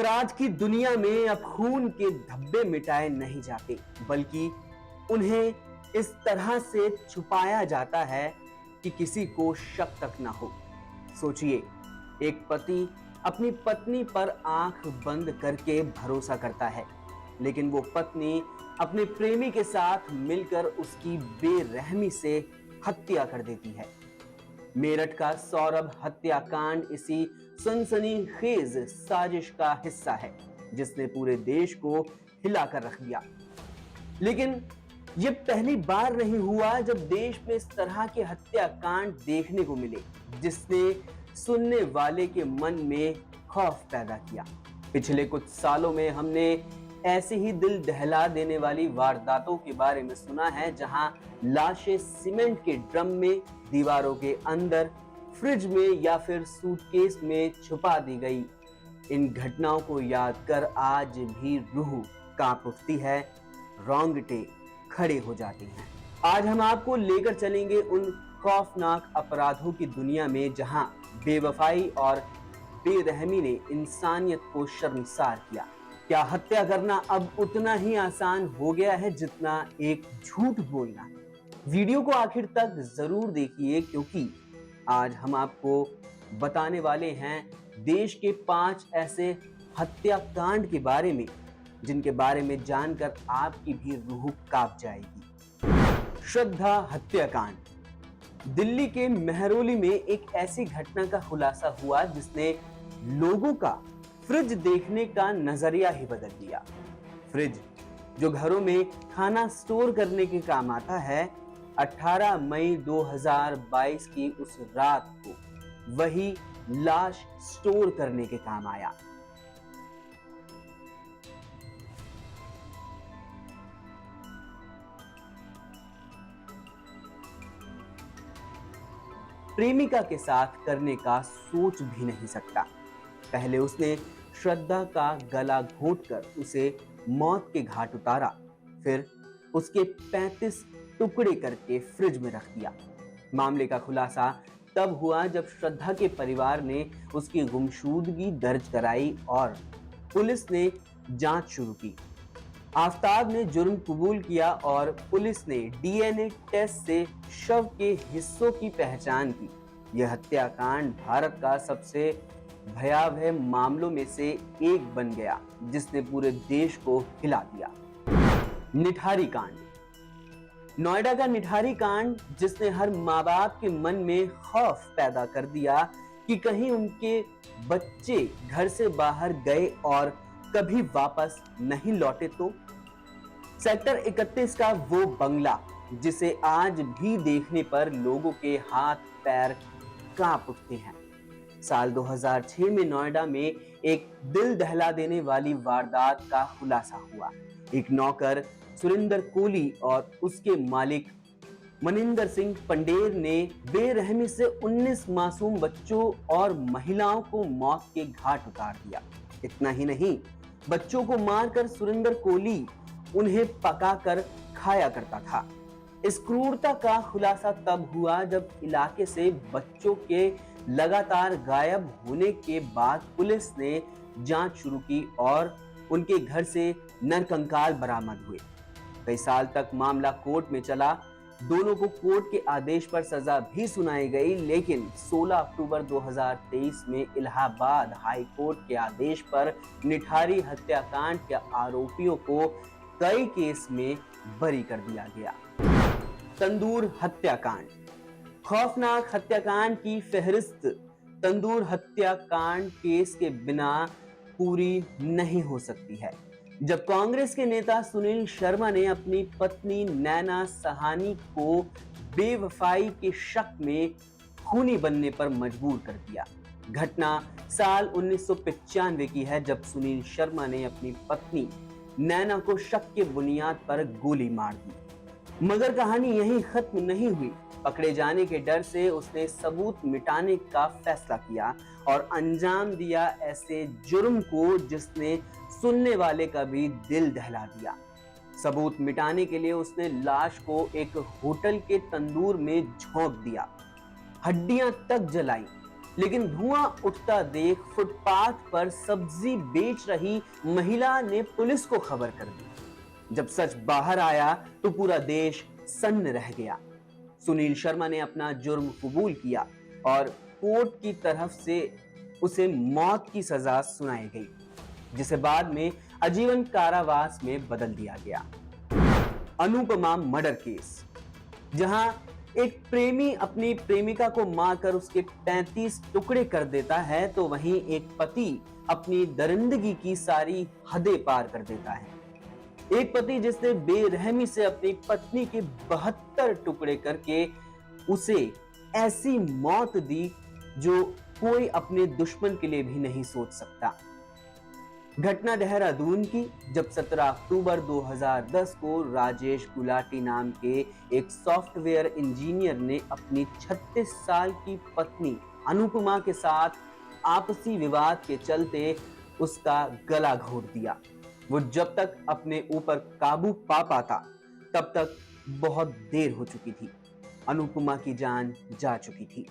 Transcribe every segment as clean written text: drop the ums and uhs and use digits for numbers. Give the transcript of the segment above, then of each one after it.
अपराध की दुनिया में अब खून के धब्बे मिटाए नहीं जाते, बल्कि उन्हें इस तरह से छुपाया जाता है कि किसी को शक तक ना हो। सोचिए, एक पति अपनी पत्नी पर आंख बंद करके भरोसा करता है, लेकिन वो पत्नी अपने प्रेमी के साथ मिलकर उसकी बेरहमी से हत्या कर देती है। मेरठ का सौरभ हत्याकांड इसी सनसनीखेज साजिश का हिस्सा है, जिसने पूरे देश को हिलाकर रख दिया। लेकिन ये पहली बार नहीं हुआ जब देश में इस तरह के हत्याकांड देखने को मिले, जिसने सुनने वाले के मन में खौफ पैदा किया। पिछले कुछ सालों में हमने ऐसी ही दिल दहला देने वाली वारदातों के बारे में सुना है, जहां लाशें सीमेंट के ड्रम में, दीवारों के अंदर, फ्रिज में या फिर सूटकेस में छुपा दी गई। इन घटनाओं को याद कर आज भी रूह कांप उठती है, रोंगटे खड़े हो जाते हैं। आज हम आपको लेकर चलेंगे उन खौफनाक अपराधों की दुनिया में जहां बेवफाई और बेरहमी ने इंसानियत को शर्मसार किया। क्या हत्या करना अब उतना ही आसान हो गया है जितना एक झूठ बोलना? वीडियो को आखिर तक जरूर देखिए, क्योंकि आज हम आपको बताने वाले हैं देश के 5 ऐसे हत्याकांड के बारे में, जिनके बारे में जानकर आपकी भी रूह कांप जाएगी। श्रद्धा हत्याकांड। दिल्ली के मेहरौली में एक ऐसी घटना का खुलासा हुआ जिसने लोगों का फ्रिज देखने का नजरिया ही बदल दिया। फ्रिज, जो घरों में खाना स्टोर करने के काम आता है, 18 मई 2022 की उस रात को वही लाश स्टोर करने के काम आया। प्रेमिका के साथ करने का सोच भी नहीं सकता। पहले उसने श्रद्धा का गला घोंटकर उसे मौत के घाट उतारा, फिर उसके 35 टुकड़े करके फ्रिज में रख दिया। मामले का खुलासा तब हुआ जब श्रद्धा के परिवार ने उसकी गुमशुदगी दर्ज कराई और पुलिस ने जांच शुरू की। आफताब ने जुर्म कबूल किया और पुलिस ने डीएनए टेस्ट से शव के हिस्सों की पहचान की। यह हत्याकांड भारत का सबसे भयावह मामलों में से एक बन गया, जिसने पूरे देश को हिला दिया। निठारी कांड। नोएडा का निठारी कांड, जिसने हर माँ बाप के मन में खौफ पैदा कर दिया कि कहीं उनके बच्चे घर से बाहर गए और कभी वापस नहीं लौटे तो। सेक्टर 31 का वो बंगला, जिसे आज भी देखने पर लोगों के हाथ पैर कांप उठते हैं। साल 2006 में नोएडा में एक दिल दहला देने वाली वारदात का खुलासा हुआ। एक नौकर सुरेंद्र कोहली और उसके मालिक मनिंदर सिंह पंडेर ने बेरहमी से 19 मासूम बच्चों और महिलाओं को मौत के घाट उतार दिया। इतना ही नहीं, बच्चों को मारकर सुरेंद्र कोहली उन्हें पकाकर खाया करता था। इस क्रूरता का खुलासा तब हुआ जब इलाके से बच्चों के लगातार गायब होने के बाद पुलिस ने जांच शुरू की और उनके घर से नरकंकाल बरामद हुए। कई साल तक मामला कोर्ट में चला। दोनों को कोर्ट के आदेश पर सजा भी सुनाई गई, लेकिन 16 अक्टूबर 2023 में इलाहाबाद हाई कोर्ट के आदेश पर निठारी हत्याकांड के आरोपियों को कई केस में बरी कर दिया गया। तंदूर हत्याकांड। खौफनाक हत्याकांड की फहरिस्त तंदूर हत्याकांड केस के बिना पूरी नहीं हो सकती है। जब कांग्रेस के नेता सुनील शर्मा ने अपनी पत्नी नैना सहानी को बेवफाई के शक में खूनी बनने पर मजबूर कर दिया। घटना साल 1995 की है, जब सुनील शर्मा ने अपनी पत्नी नैना को शक के बुनियाद पर गोली मार दी। मगर कहानी यहीं खत्म नहीं हुई। पकड़े जाने के डर से उसने सबूत मिटाने का फैसला किया और अंजाम दिया ऐसे जुर्म को जिसने सुनने वाले का भी दिल दहला दिया। सबूत मिटाने के लिए उसने लाश को एक होटल के तंदूर में झोंक दिया, हड्डियां तक जलाई लेकिन धुआं उठता देख फुटपाथ पर सब्जी बेच रही महिला ने पुलिस को खबर कर दी। जब सच बाहर आया तो पूरा देश सन्न रह गया। सुनील शर्मा ने अपना जुर्म कबूल किया और कोर्ट की तरफ से उसे मौत की सजा सुनाई गई, जिसे बाद में आजीवन कारावास में बदल दिया गया। अनुपमा मर्डर केस, जहां एक प्रेमी अपनी प्रेमिका को मारकर उसके 33 टुकड़े कर देता है, तो वहीं एक पति अपनी दरिंदगी की सारी हदें पार कर देता है। एक पति जिसने बेरहमी से अपनी पत्नी के 72 टुकड़े करके उसे ऐसी मौत दी जो कोई अपने दुश्मन के लिए भी नहीं सोच सकता। घटना देहरादून की, जब 17 अक्टूबर 2010 को राजेश गुलाटी नाम के एक सॉफ्टवेयर इंजीनियर ने अपनी 36 साल की पत्नी अनुपमा के साथ आपसी विवाद के चलते उसका गला घोट दिया। वो जब तक अपने ऊपर काबू पा पाता तब तक बहुत देर हो चुकी थी। अनुपमा की जान जा चुकी थी।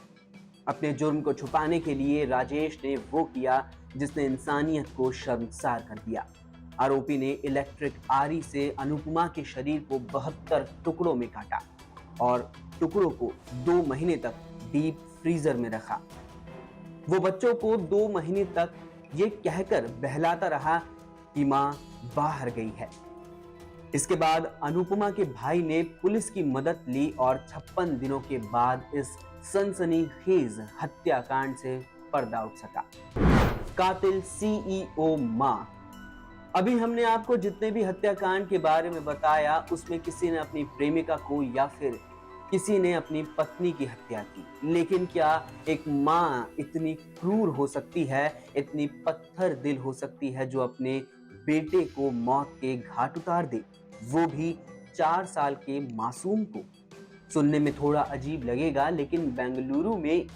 अपने जुर्म को छुपाने के लिए राजेश ने वो किया जिसने इंसानियत को शर्मसार कर दिया। आरोपी ने इलेक्ट्रिक आरी से अनुपमा के शरीर को 72 टुकड़ों में काटा और टुकड़ों को 2 महीने तक डीप फ्रीजर में रखा। वो बच्चों को 2 महीने तक ये कहकर बहलाता रहा कि मां बाहर गई है। इसके बाद अनुपमा के भाई ने पुलिस की मदद ली और 56 दिनों के बाद इस सनसनीखेज हत्याकांड से पर्दा उठ सका। कातिल सीईओ मां। अभी हमने आपको जितने भी हत्याकांड के बारे में बताया, उसमें किसी ने अपनी प्रेमिका को या फिर किसी ने अपनी पत्नी की हत्या की। लेकिन क्या एक मां इतनी क्रूर हो सकती है, इतनी पत्थर दिल हो सकती है जो अपने बेटे को मौत के घाट उतार दे, वो भी 4 साल के मासूम को? सुनने में थोड़ा अजीब लगेगा, लेकिन बेंगलुरु में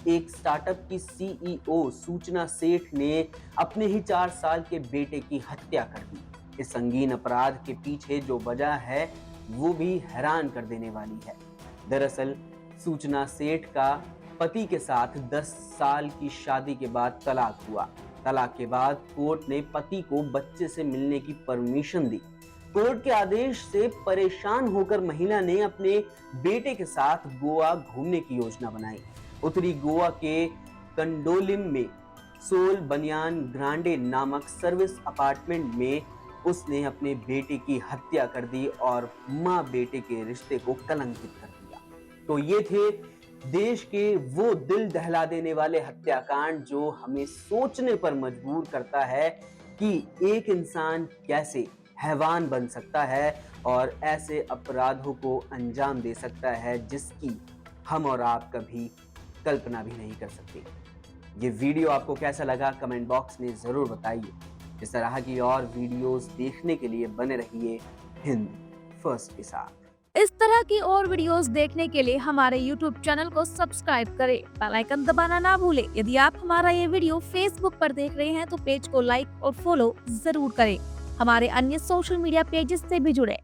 एक स्टार्टअप की सीईओ सूचना सेठ ने अपने ही 4 साल के बेटे की हत्या कर दी। इस संगीन अपराध के पीछे जो वजह है वो भी हैरान कर देने वाली है। दरअसल सूचना सेठ का पति के साथ 10 साल की शादी के बाद तलाक हुआ। तलाक के बाद कोर्ट ने पति को बच्चे से मिलने की परमिशन दी। कोर्ट के आदेश से परेशान होकर महिला ने अपने बेटे के साथ गोवा घूमने की योजना बनाई। उत्तरी गोवा के कंडोलिम में सोल बनियान ग्रांडे नामक सर्विस अपार्टमेंट में उसने अपने बेटे की हत्या कर दी और मां बेटे के रिश्ते को कलंकित कर दिया। तो ये थे देश के वो दिल दहला देने वाले हत्याकांड जो हमें सोचने पर मजबूर करता है कि एक इंसान कैसे हैवान बन सकता है और ऐसे अपराधों को अंजाम दे सकता है जिसकी हम और आप कभी कल्पना भी नहीं कर सकते। ये वीडियो आपको कैसा लगा कमेंट बॉक्स में जरूर बताइए। इस तरह की और वीडियोस देखने के लिए बने रहिए हिंद फर्स्ट के साथ। इस तरह की और वीडियोस देखने के लिए हमारे YouTube चैनल को सब्सक्राइब करें, बेल आइकन दबाना ना भूलें। यदि आप हमारा ये वीडियो Facebook पर देख रहे हैं तो पेज को लाइक और फॉलो जरूर करें। हमारे अन्य सोशल मीडिया पेजेस से भी जुड़े।